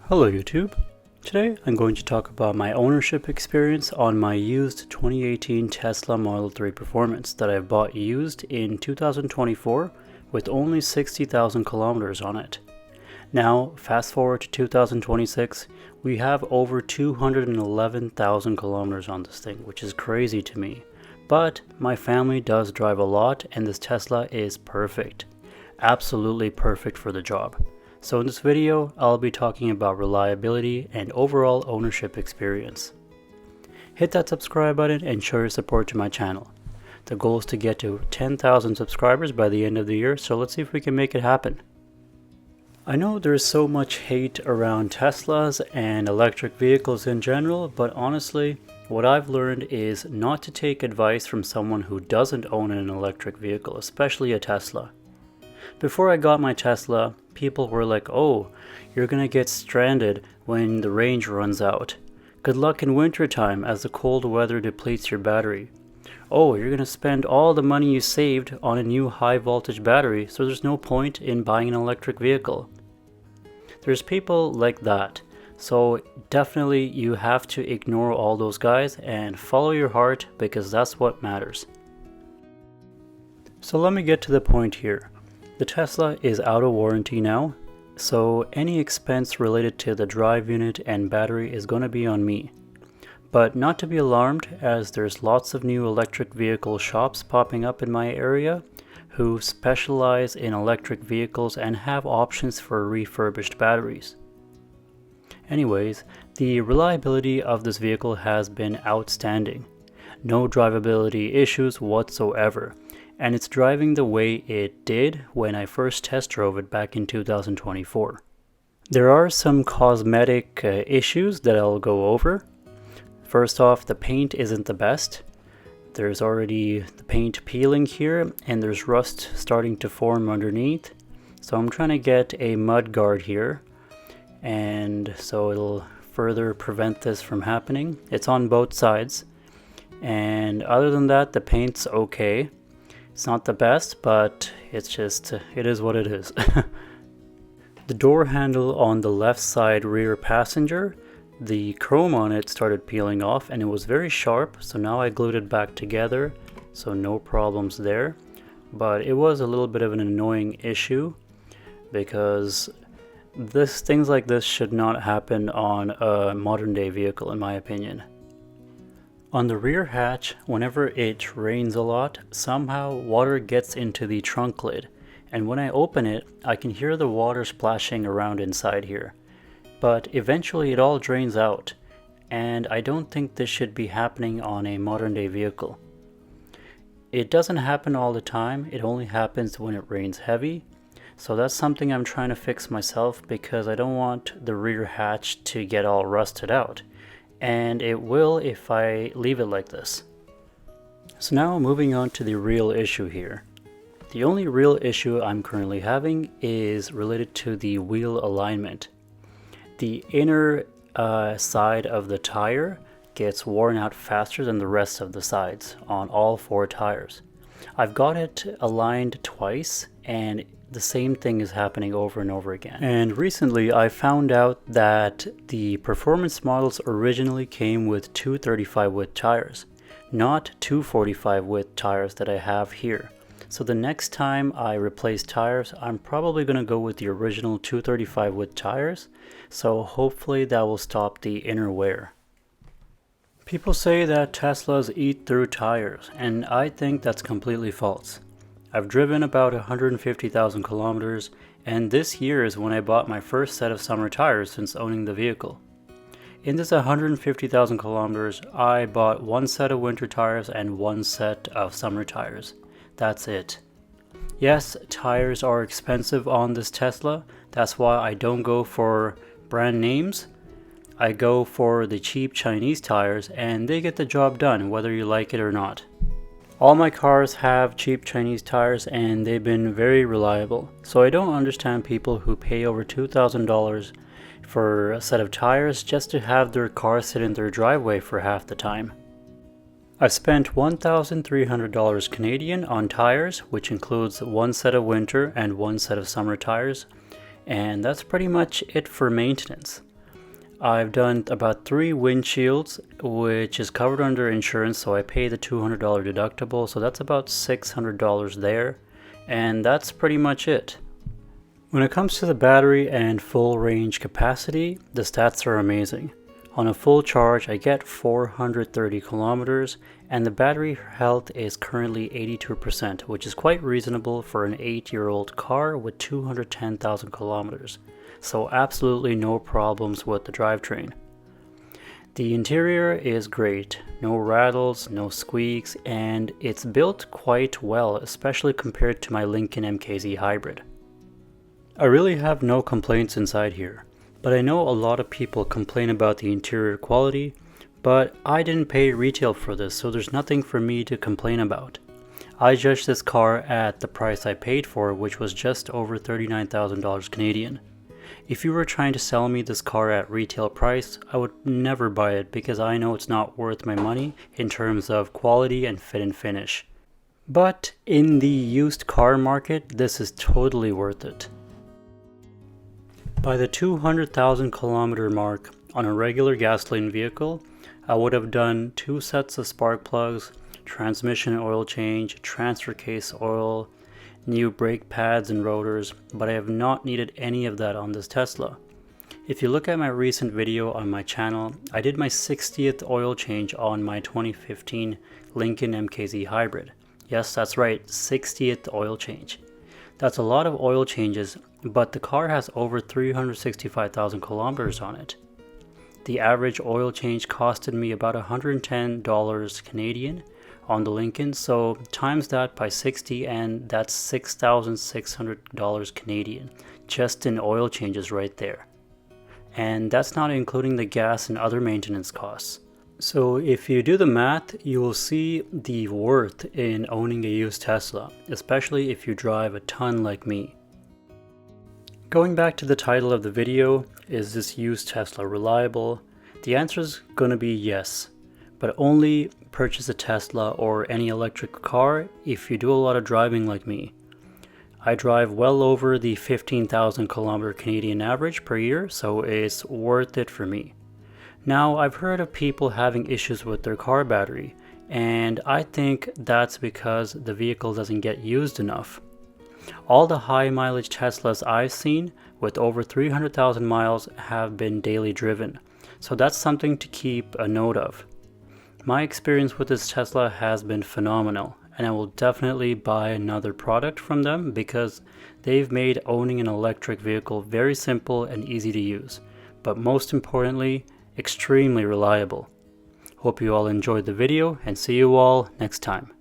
Hello YouTube. Today I'm going to talk about my ownership experience on my used 2018 Tesla Model 3 Performance that I bought used in 2024 with only 60,000 kilometers on it. Now fast forward to 2026, we have over 211,000 kilometers on this thing, which is crazy to me. But my family does drive a lot and this Tesla is perfect. Absolutely perfect for the job. So in this video, I'll be talking about reliability and overall ownership experience. Hit that subscribe button and show your support to my channel. The goal is to get to 10,000 subscribers by the end of the year, so let's see if we can make it happen. I know there's so much hate around Teslas and electric vehicles in general, but honestly, what I've learned is not to take advice from someone who doesn't own an electric vehicle, especially a Tesla. Before I got my Tesla, people were like, oh, you're gonna get stranded when the range runs out. Good luck in wintertime as the cold weather depletes your battery. Oh, you're gonna spend all the money you saved on a new high voltage battery, so there's no point in buying an electric vehicle. There's people like that, so definitely you have to ignore all those guys and follow your heart because that's what matters. So let me get to the point here. The Tesla is out of warranty now, so any expense related to the drive unit and battery is going to be on me. But not to be alarmed, as there's lots of new electric vehicle shops popping up in my area who specialize in electric vehicles and have options for refurbished batteries. Anyways, the reliability of this vehicle has been outstanding. No drivability issues whatsoever. And it's driving the way it did when I first test drove it back in 2024. There are some cosmetic issues that I'll go over. First off, the paint isn't the best. There's already the paint peeling here and there's rust starting to form underneath. So I'm trying to get a mud guard here, and so it'll further prevent this from happening. It's on both sides, and other than that, the paint's okay. It's not the best, but it is what it is. The door handle on the left side rear passenger, the chrome on it started peeling off and it was very sharp, so now I glued it back together, so no problems there. But it was a little bit of an annoying issue because things like this should not happen on a modern day vehicle in my opinion. On the rear hatch, whenever it rains a lot, somehow water gets into the trunk lid, and when I open it, I can hear the water splashing around inside here. But eventually it all drains out, and I don't think this should be happening on a modern day vehicle. It doesn't happen all the time, it only happens when it rains heavy, so that's something I'm trying to fix myself because I don't want the rear hatch to get all rusted out. And it will if I leave it like this. So now moving on to the real issue here. The only real issue I'm currently having is related to the wheel alignment. The inner side of the tire gets worn out faster than the rest of the sides on all four tires. I've got it aligned twice and the same thing is happening over and over again. And recently I found out that the performance models originally came with 235 width tires, not 245 width tires that I have here. So the next time I replace tires, I'm probably going to go with the original 235 width tires, so hopefully that will stop the inner wear. People say that Teslas eat through tires, and I think that's completely false. I've driven about 150,000 kilometers, and this year is when I bought my first set of summer tires since owning the vehicle. In this 150,000 kilometers, I bought one set of winter tires and one set of summer tires. That's it. Yes, tires are expensive on this Tesla. That's why I don't go for brand names. I go for the cheap Chinese tires, and they get the job done whether you like it or not. All my cars have cheap Chinese tires and they've been very reliable, so I don't understand people who pay over $2,000 for a set of tires just to have their car sit in their driveway for half the time. I've spent $1,300 Canadian on tires, which includes one set of winter and one set of summer tires, and that's pretty much it for maintenance. I've done about 3 windshields, which is covered under insurance, so I pay the $200 deductible, so that's about $600 there, and that's pretty much it. When it comes to the battery and full range capacity, the stats are amazing. On a full charge, I get 430 kilometers, and the battery health is currently 82%, which is quite reasonable for an 8-year-old car with 210,000 kilometers. So absolutely no problems with the drivetrain. The interior is great, no rattles, no squeaks, and it's built quite well, especially compared to my Lincoln MKZ Hybrid. I really have no complaints inside here, but I know a lot of people complain about the interior quality, but I didn't pay retail for this, so there's nothing for me to complain about. I judged this car at the price I paid for, which was just over $39,000 Canadian. If you were trying to sell me this car at retail price, I would never buy it because I know it's not worth my money in terms of quality and fit and finish. But in the used car market, this is totally worth it. By the 200,000 kilometer mark on a regular gasoline vehicle, I would have done 2 sets of spark plugs, transmission oil change, transfer case oil, new brake pads and rotors, but I have not needed any of that on this Tesla. If you look at my recent video on my channel, I did my 60th oil change on my 2015 Lincoln MKZ Hybrid. Yes, that's right, 60th oil change. That's a lot of oil changes, but the car has over 365,000 kilometers on it. The average oil change costed me about $110 Canadian on the Lincoln, so times that by 60 and that's $6,600 Canadian just in oil changes right there. And that's not including the gas and other maintenance costs. So if you do the math, you will see the worth in owning a used Tesla, especially if you drive a ton like me. Going back to the title of the video, is this used Tesla reliable? The answer is going to be yes, but only purchase a Tesla or any electric car if you do a lot of driving like me. I drive well over the 15,000 kilometer Canadian average per year, so it's worth it for me. Now, I've heard of people having issues with their car battery, and I think that's because the vehicle doesn't get used enough. All the high mileage Teslas I've seen with over 300,000 miles have been daily driven, so that's something to keep a note of. My experience with this Tesla has been phenomenal, and I will definitely buy another product from them because they've made owning an electric vehicle very simple and easy to use, but most importantly, extremely reliable. Hope you all enjoyed the video and see you all next time.